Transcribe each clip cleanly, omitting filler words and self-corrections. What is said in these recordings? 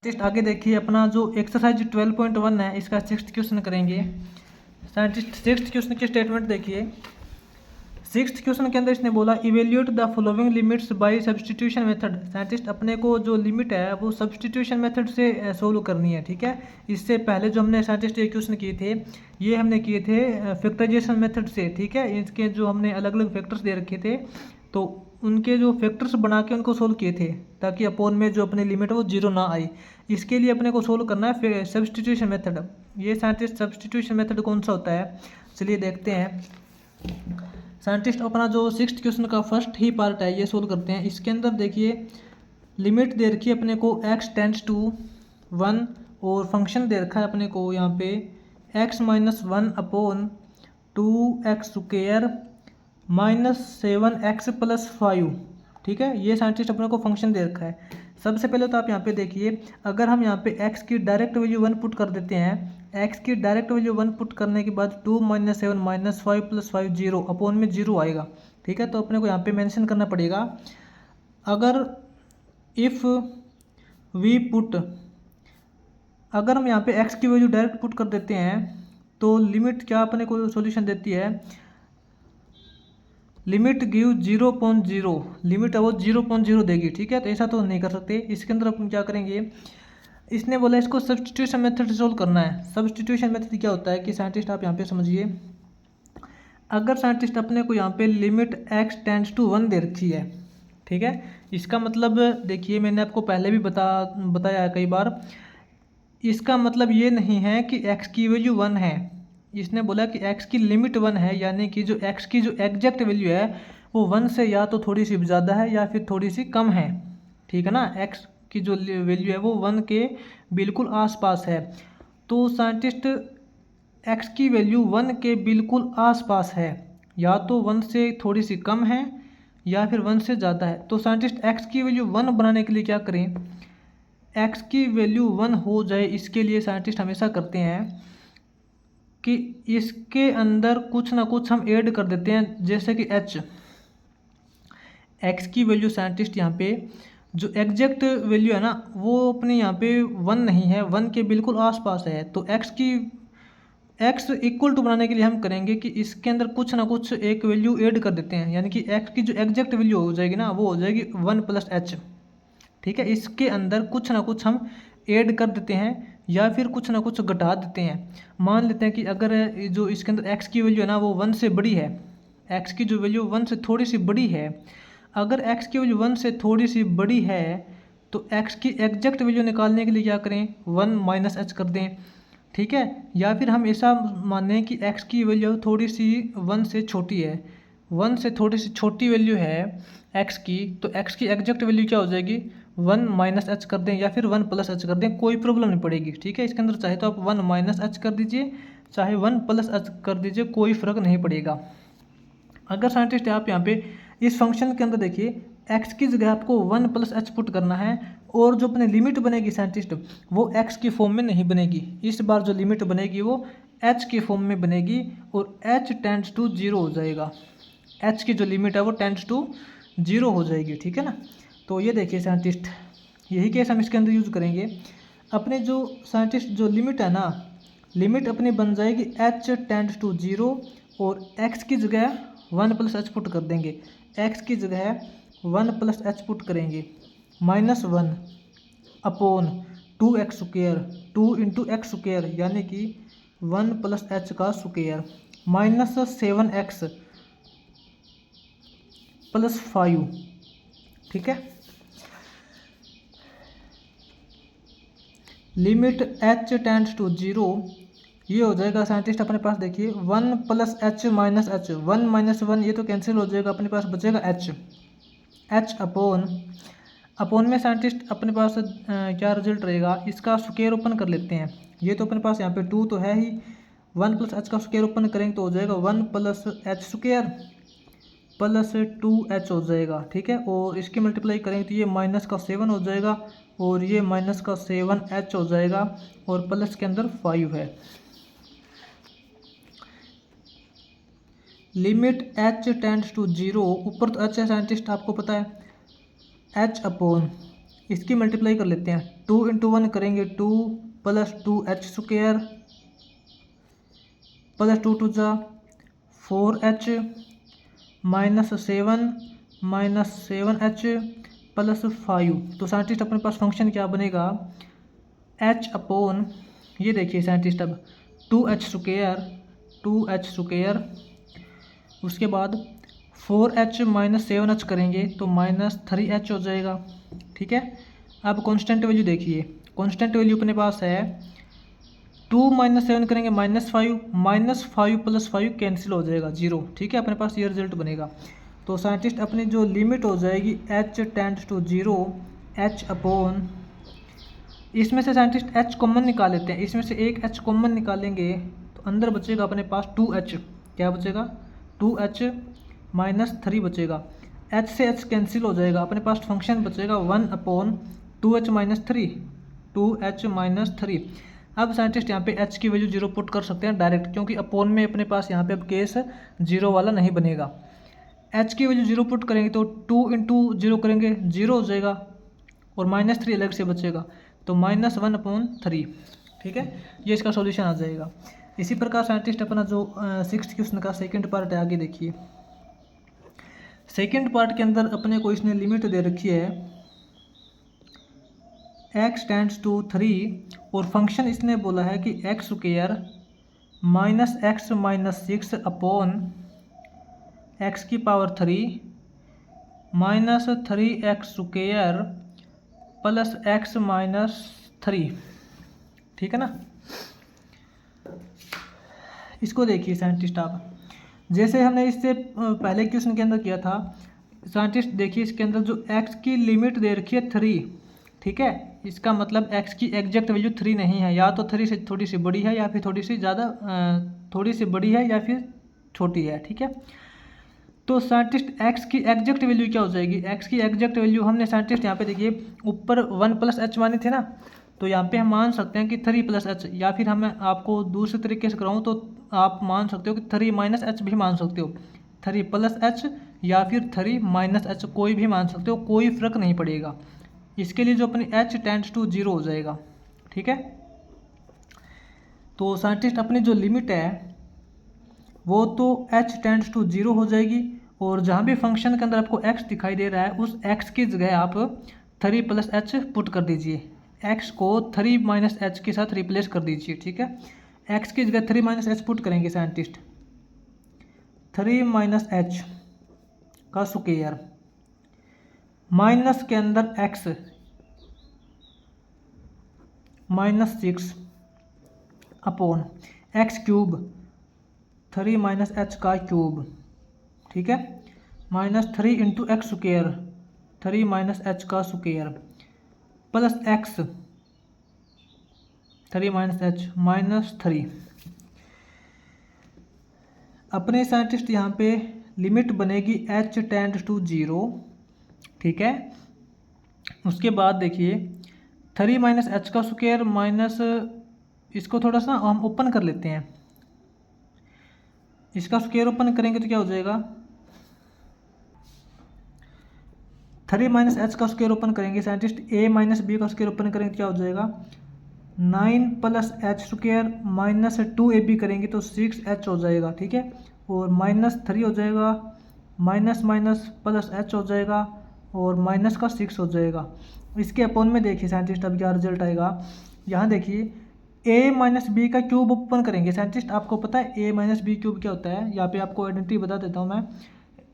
Just आगे देखिए अपना जो एक्सरसाइज 12.1 है इसका सिक्स्थ क्वेश्चन करेंगे। साइंटिस्ट सिक्स्थ क्वेश्चन की स्टेटमेंट देखिए। सिक्स्थ क्वेश्चन के अंदर इसने बोला evaluate the following limits by substitution method. Scientist अपने को जो लिमिट है वो सब्सटीट्यूशन मेथड से सोल्व करनी है, ठीक है। इससे पहले जो हमने साइंटिस्ट ये क्वेश्चन किए थे ये हमने किए थे फैक्टराइजेशन मेथड से, ठीक है। इसके जो हमने अलग अलग फैक्टर्स दे रखे थे तो उनके जो फैक्टर्स बना के उनको सोल्व किए थे ताकि अपोन में जो अपनी लिमिट है वो जीरो ना आए। इसके लिए अपने को सोल्व करना है सब्सटीट्यूशन मेथड। ये साइंटिस्ट सब्सटीट्यूशन मेथड कौन सा होता है चलिए देखते हैं। साइंटिस्ट अपना जो सिक्स्थ क्वेश्चन का फर्स्ट ही पार्ट है ये सोल्व करते हैं। इसके अंदर देखिए लिमिट दे रखी है अपने को x टेंड्स टू 1 और फंक्शन दे रखा है अपने को यहाँ पे x-1 upon 2x square -7x+5, ठीक है। ये साइंटिस्ट अपने को फंक्शन दे रखा है। सबसे पहले तो आप यहाँ पे देखिए अगर हम यहाँ पे x की डायरेक्ट वैल्यू 1 पुट कर देते हैं, x की डायरेक्ट वैल्यू 1 पुट करने के बाद 2 - 7 - 5 + 5 0 अपॉन में 0 आएगा, ठीक है। तो अपने को यहाँ पे मेंशन करना पड़ेगा अगर इफ़ वी पुट, अगर हम यहाँ पे x की वैल्यू डायरेक्ट पुट कर देते हैं तो लिमिट क्या अपने को सॉल्यूशन देती है, लिमिट गिव 0.0, लिमिट है वो 0.0 देगी, ठीक है। तो ऐसा तो नहीं कर सकते। इसके अंदर अपन क्या करेंगे, इसने बोला इसको सब्स्टिट्यूशन मेथड से सोल्व करना है। सब्स्टिट्यूशन मेथड क्या होता है कि साइंटिस्ट आप यहाँ पे समझिए, अगर साइंटिस्ट अपने को यहाँ पे लिमिट x टेंड्स टू 1 दे रखी है, ठीक है। इसका मतलब देखिए मैंने आपको पहले भी बताया है कई बार, इसका मतलब ये नहीं है कि x की वैल्यू 1 है। इसने बोला कि x की लिमिट 1 है, यानी कि जो x की जो एग्जैक्ट वैल्यू है वो 1 से या तो थोड़ी सी ज़्यादा है या फिर थोड़ी सी कम है, ठीक है ना। x की जो वैल्यू है वो 1 के बिल्कुल आसपास है। तो साइंटिस्ट x की वैल्यू 1 के बिल्कुल आसपास है, या तो 1 से थोड़ी सी कम है या फिर 1 से ज़्यादा है। तो साइंटिस्ट x की वैल्यू 1 बनाने के लिए क्या करें, x की वैल्यू 1 हो जाए इसके लिए साइंटिस्ट हमेशा करते हैं कि इसके अंदर कुछ ना कुछ हम ऐड कर देते हैं, जैसे कि x की वैल्यू साइंटिस्ट यहाँ पे जो एग्जैक्ट वैल्यू है ना वो अपने यहाँ पे 1 नहीं है, 1 के बिल्कुल आसपास है। तो x इक्वल टू बनाने के लिए हम करेंगे कि इसके अंदर कुछ ना कुछ एक वैल्यू ऐड कर देते हैं, यानी कि x की जो एग्जैक्ट वैल्यू हो जाएगी ना वो हो जाएगी 1 + h, ठीक है। इसके अंदर कुछ ना कुछ हम ऐड कर देते हैं या फिर कुछ ना कुछ घटा देते हैं। मान लेते हैं कि अगर जो इसके अंदर x की वैल्यू है ना वो 1 से बड़ी है, x की जो वैल्यू 1 से थोड़ी सी बड़ी है, अगर x की वैल्यू 1 से थोड़ी सी बड़ी है तो x की एग्जैक्ट वैल्यू निकालने के लिए क्या करें, 1 - h कर दें, ठीक है। या फिर हम ऐसा माने कि x की वैल्यू थोड़ी सी 1 से छोटी है, 1 से थोड़ी सी छोटी वैल्यू है x की, तो x की एग्जैक्ट वैल्यू क्या हो जाएगी, 1 - h कर दें या फिर 1 + h कर दें, कोई प्रॉब्लम नहीं पड़ेगी, ठीक है। इसके अंदर चाहे तो आप 1 - h कर दीजिए चाहे 1 + h कर दीजिए, कोई फ़र्क नहीं पड़ेगा। अगर साइंटिस्ट आप यहाँ पे इस फंक्शन के अंदर देखिए x की जगह आपको 1 + h पुट करना है और जो अपनी लिमिट बनेगी साइंटिस्ट वो x की फॉर्म में नहीं बनेगी। इस बार जो लिमिट बनेगी वो h की फॉर्म में बनेगी और h टेंड्स टू 0 हो जाएगा। h की जो लिमिट है वो टेंड्स टू 0 हो जाएगी, ठीक है ना। तो ये देखिए साइंटिस्ट यही केस हम इसके अंदर यूज़ करेंगे। अपने जो साइंटिस्ट जो लिमिट है ना, लिमिट अपनी बन जाएगी h टेंड्स टू 0 और x की जगह 1 + h पुट कर देंगे, x की जगह 1 + h पुट करेंगे -1 upon 2x square 2 × x square यानी कि 1 + h का स्क्वायर -7x + 5, ठीक है। लिमिट h टेंड्स टू 0 ये हो जाएगा साइंटिस्ट अपने पास देखिए 1 + h - h, 1 - 1 ये तो कैंसिल हो जाएगा, अपने पास बचेगा h अपॉन में साइंटिस्ट अपने पास क्या रिजल्ट रहेगा, इसका स्क्वायर ओपन कर लेते हैं। ये तो अपने पास यहाँ पे 2 तो है ही, 1 + h का स्क्वायर ओपन करेंगे तो हो जाएगा 1 + h स्क्वायर प्लस 2h हो जाएगा, ठीक है। और इसकी मल्टीप्लाई करेंगे तो ये -7 हो जाएगा और ये -7h हो जाएगा और प्लस के अंदर 5 है। लिमिट h टेंड्स टू 0, ऊपर तो h है साइंटिस्ट आपको पता है, h अपॉन इसकी मल्टीप्लाई कर लेते हैं। 2 इंटू 1 करेंगे 2 प्लस 2h² प्लस 2 टू ज़ा 4h -7 प्लस 5। तो साइंटिस्ट अपने पास फंक्शन क्या बनेगा, h अपॉन, ये देखिए साइंटिस्ट अब 2h², उसके बाद 4h - 7h करेंगे तो -3h हो जाएगा। ठीक है, अब कांस्टेंट वैल्यू देखिए, कांस्टेंट वैल्यू अपने पास है 2 - 7 करेंगे -5 प्लस 5 कैंसिल हो जाएगा 0। ठीक है, अपने पास ये रिजल्ट बनेगा। तो साइंटिस्ट अपनी जो लिमिट हो जाएगी h tends to 0, h upon, इसमें से साइंटिस्ट h कॉमन निकाल लेते हैं, इसमें से एक h कॉमन निकालेंगे तो अंदर बचेगा अपने पास 2h। क्या बचेगा, 2h -3 बचेगा। h से h कैंसिल हो जाएगा, अपने पास फंक्शन बचेगा 1 अपॉन 2h -3। अब साइंटिस्ट यहाँ पे h की वैल्यू 0 पुट कर सकते हैं डायरेक्ट, क्योंकि अपॉन में अपने पास यहाँ पे अब केस 0 वाला नहीं बनेगा। h की वैल्यू 0 पुट करेंगे तो 2 इंटू 0 करेंगे 0 हो जाएगा, और -3 अलग से बचेगा तो -1/3। ठीक है, ये इसका सॉल्यूशन आ जाएगा। इसी प्रकार साइंटिस्ट अपना जो 6th क्वेश्चन का सेकंड पार्ट है, आगे देखिए। सेकंड पार्ट के अंदर अपने को इसने लिमिट दे रखी है x टेंड्स टू 3, और फंक्शन इसने बोला है कि x² -x -6 अपॉन x की पावर 3 -3x² प्लस x -3। ठीक है ना, इसको देखिए साइंटिस्ट आप, जैसे हमने इससे पहले क्वेश्चन के अंदर किया था। साइंटिस्ट देखिए इसके अंदर जो x की लिमिट दे रखी है 3। ठीक है, इसका मतलब x की एग्जैक्ट वैल्यू 3 नहीं है, या तो 3 से थोड़ी सी बड़ी है, या फिर थोड़ी सी बड़ी है, या फिर छोटी है। ठीक है, तो साइंटिस्ट x की एग्जैक्ट वैल्यू क्या हो जाएगी, x की एग्जैक्ट वैल्यू हमने साइंटिस्ट यहाँ पे देखिए ऊपर 1 + h माने थे ना, तो यहाँ पे हम मान सकते हैं कि 3 + h, या फिर हमें आपको दूसरे तरीके से कराऊँ तो आप मान सकते हो कि 3 - h भी मान सकते हो, 3 + h या फिर 3 - h, कोई भी मान सकते हो, कोई फ़र्क नहीं पड़ेगा। इसके लिए जो अपनी h टेंड्स टू 0 हो जाएगा। ठीक है, तो साइंटिस्ट अपनी जो लिमिट है वो तो h टेंड्स टू 0 हो जाएगी, और जहाँ भी फंक्शन के अंदर आपको x दिखाई दे रहा है उस x की जगह आप 3 + h पुट कर दीजिए, x को 3 - h के साथ रिप्लेस कर दीजिए। ठीक है, x की जगह 3 - h पुट करेंगे साइंटिस्ट, 3 - h का स्क्वायर माइनस के अंदर x -6 अपॉन x³ 3 - h का क्यूब। ठीक है, -3 इंटू x² 3 - h का स्क्वायर प्लस x 3 - h -3। अपने साइंटिस्ट यहाँ पे लिमिट बनेगी h टेंड्स टू 0। ठीक है, उसके बाद देखिए 3 - h का स्क्वायर माइनस, इसको थोड़ा सा हम ओपन कर लेते हैं, इसका स्क्वायर ओपन करेंगे तो क्या हो जाएगा, 3 - h का स्क्वायर ओपन करेंगे साइंटिस्ट, a - b का स्क्वायर ओपन करेंगे तो क्या हो जाएगा, 9 + h² -2ab करेंगे तो 6h हो जाएगा। ठीक है, और -3 हो जाएगा, माइनस माइनस प्लस h हो जाएगा, और माइनस का 6 हो जाएगा। इसके अपॉन में देखिए साइंटिस्ट अब क्या रिजल्ट आएगा, यहाँ देखिए a - b का क्यूब ओपन करेंगे साइंटिस्ट, आपको पता है a - b क्यूब क्या होता है, यहाँ पे आपको आइडेंटिटी बता देता हूँ मैं।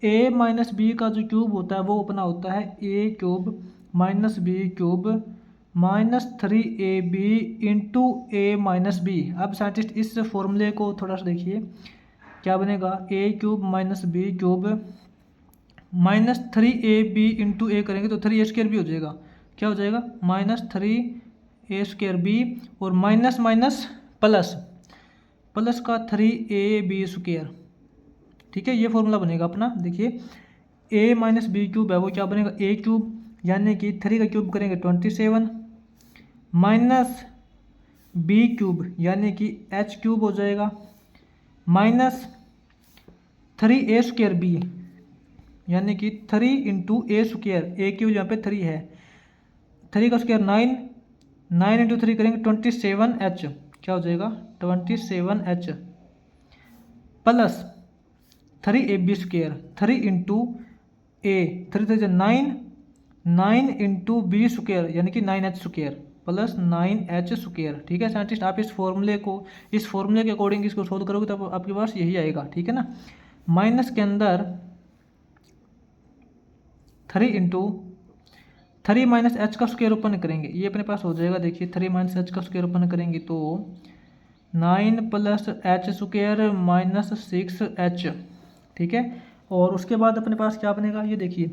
a - b का जो क्यूब होता है वो अपना होता है a³ - b³ -3ab into a - b। अब साइंटिस्ट इस फॉर्मूले को थोड़ा सा देखिए, क्या बनेगा, a³ - b³ -3ab into a करेंगे तो 3a² भी हो जाएगा। क्या हो जाएगा, -3a²b, और माइनस माइनस प्लस, प्लस का 3ab²। ठीक है, ये फॉर्मूला बनेगा अपना। देखिए a - b³ है वो क्या बनेगा, a³ यानी कि 3 का क्यूब करेंगे 27 माइनस b³ यानी कि h³ हो जाएगा, माइनस 3a²b यानी कि 3 इंटू a², a³ यहाँ पे 3 है, 3 का स्क्वायर 9, 9 इंटू 3 करेंगे 27H, क्या हो जाएगा 27H plus 3AB square, 3 into A 3 3 9, 9 into B square यानी कि 9H square plus 9H square. ठीक है साइंटिस्ट, आप इस फॉर्मूले के अकॉर्डिंग इसको सोल्व करोगे तो आपके पास यही आएगा। ठीक है ना, माइनस के अंदर 3 इंटू 3 माइनस एच का स्क्वायर ओपन करेंगे, ये अपने पास हो जाएगा। देखिए 3 माइनस एच का स्क्वायर ओपन करेंगे तो 9 plus H square minus 6H। ठीक है, और उसके बाद अपने पास क्या बनेगा, ये देखिए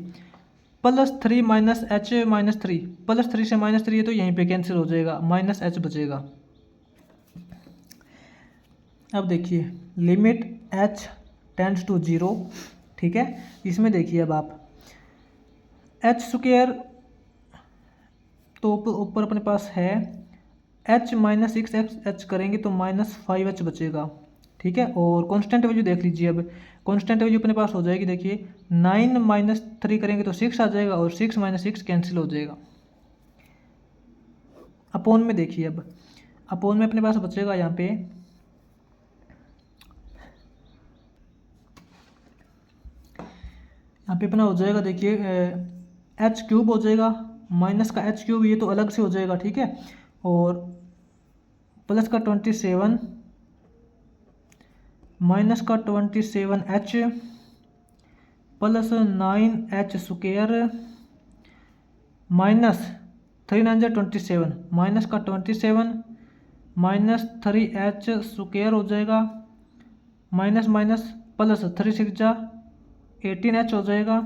plus 3 minus H minus 3, plus 3 से माइनस 3 है तो यहीं पे कैंसिल हो जाएगा, माइनस एच बचेगा। अब देखिए लिमिट h टेंड्स टू 0। ठीक है, इसमें देखिए अब आप एच स्क्वायर तो ऊपर अपने पास है, h माइनस 6H करेंगे तो माइनस 5H बचेगा। ठीक है, और कांस्टेंट वैल्यू देख लीजिए, अब कांस्टेंट वैल्यू अपने पास हो जाएगी। देखिए 9 माइनस 3 करेंगे तो 6 आ जाएगा और 6 माइनस 6 कैंसिल हो जाएगा। अपोन में देखिए, अब अपोन में अपने पास बचेगा यहाँ पे अपना हो जाएगा। देखिए एच क्यूब हो जाएगा, माइनस का एच क्यूब ये तो अलग से हो जाएगा। ठीक है, और प्लस का 27 माइनस का 27H plus 9H square minus 3 9 27 minus का 27 माइनस 3H स्क्वायर हो जाएगा, माइनस माइनस प्लस 3 6 18H हो जाएगा।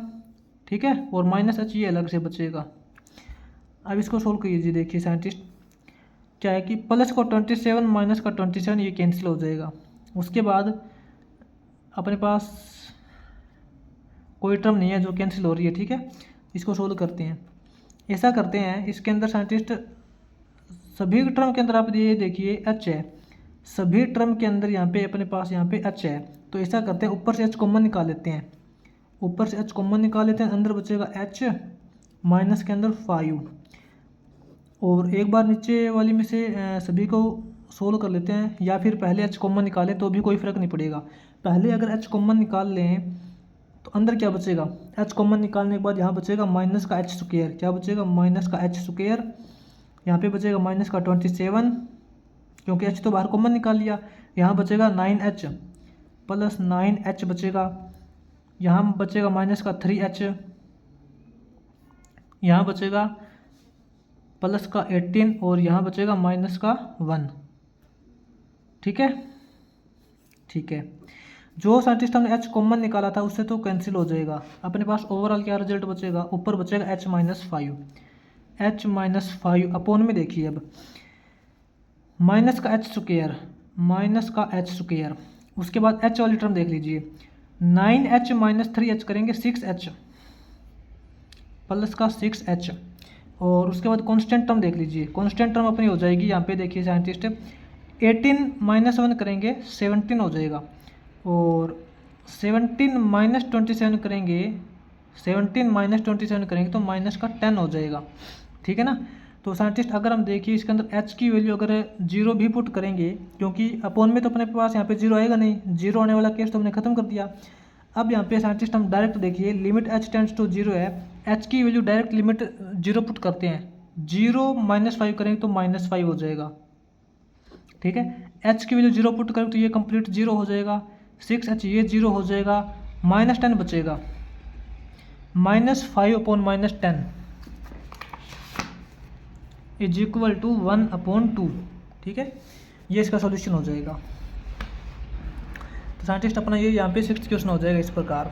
ठीक है, और माइनस H ये अलग से बचेगा। अब इसको सोल्व कीजिए। देखिए साइंटिस्ट क्या है कि प्लस का 27 माइनस का 27 ये कैंसिल हो जाएगा। उसके बाद अपने पास कोई टर्म नहीं है जो कैंसिल हो रही है। ठीक है, इसको सोल्व करते हैं। ऐसा करते हैं, इसके अंदर साइंटिस्ट सभी टर्म के अंदर आप ये देखिए h है, सभी टर्म के अंदर यहाँ पे अपने पास यहाँ पे h है। तो ऐसा करते हैं, ऊपर से h कॉमन निकाल लेते हैं, ऊपर से h कॉमन निकाल लेते हैं, अंदर बचेगा h माइनस के अंदर 5। और एक बार नीचे वाली में से सभी को सोल्व कर लेते हैं, या फिर पहले h कॉमन निकालें तो भी कोई फ़र्क नहीं पड़ेगा। पहले अगर h कॉमन निकाल लें तो अंदर क्या बचेगा, h कॉमन निकालने के बाद यहाँ बचेगा माइनस का h स्क्वायर, क्या बचेगा माइनस का h स्क्वायर, यहाँ पे बचेगा माइनस का 27 क्योंकि h तो बाहर कॉमन निकाल लिया। यहाँ बचेगा 9H प्लस 9H बचेगा, यहाँ बचेगा माइनस का 3H, यहाँ बचेगा प्लस का 18 और यहाँ बचेगा माइनस का 1। ठीक है, ठीक है, जो साइंटिस्ट हमने h कॉमन निकाला था उससे तो कैंसिल हो जाएगा। अपने पास ओवरऑल क्या रिजल्ट बचेगा, ऊपर बचेगा h minus 5, h minus 5 upon में देखिए अब माइनस का h स्क्वायर, माइनस का h स्क्वायर। उसके बाद h वाली टर्म देख लीजिए, 9H माइनस 3H करेंगे 6H प्लस का 6H। और उसके बाद कांस्टेंट टर्म देख लीजिए, कांस्टेंट टर्म अपनी हो जाएगी यहाँ पे देखिए साइंटिस्ट 18 माइनस 1 करेंगे 17 हो जाएगा, और 17 माइनस 27 करेंगे, 17 माइनस 27 करेंगे तो माइनस का 10 हो जाएगा। ठीक है ना, तो साइंटिस्ट अगर हम देखिए इसके अंदर h की वैल्यू अगर 0 भी पुट करेंगे, क्योंकि अपोन में तो अपने पास यहाँ पे 0 आएगा नहीं, 0 आने वाला केस तो हमने खत्म कर दिया। अब यहाँ पे साइंटिस्ट हम डायरेक्ट देखिए लिमिट h टेंड्स टू 0 है, h की वैल्यू डायरेक्ट लिमिट 0 पुट करते हैं, 0 माइनस 5 करेंगे तो माइनस 5 हो जाएगा। ठीक है, h की वैल्यू 0 पुट करेंगे तो ये कंप्लीट 0 हो जाएगा, 6H ये 0 हो जाएगा, माइनस 10 बचेगा, minus 5 upon minus 10 is equal to 1/2। ठीक है, ये इसका सॉल्यूशन हो जाएगा। तो साइंटिस्ट अपना ये यहाँ पे 6th क्वेश्चन हो जाएगा इस प्रकार।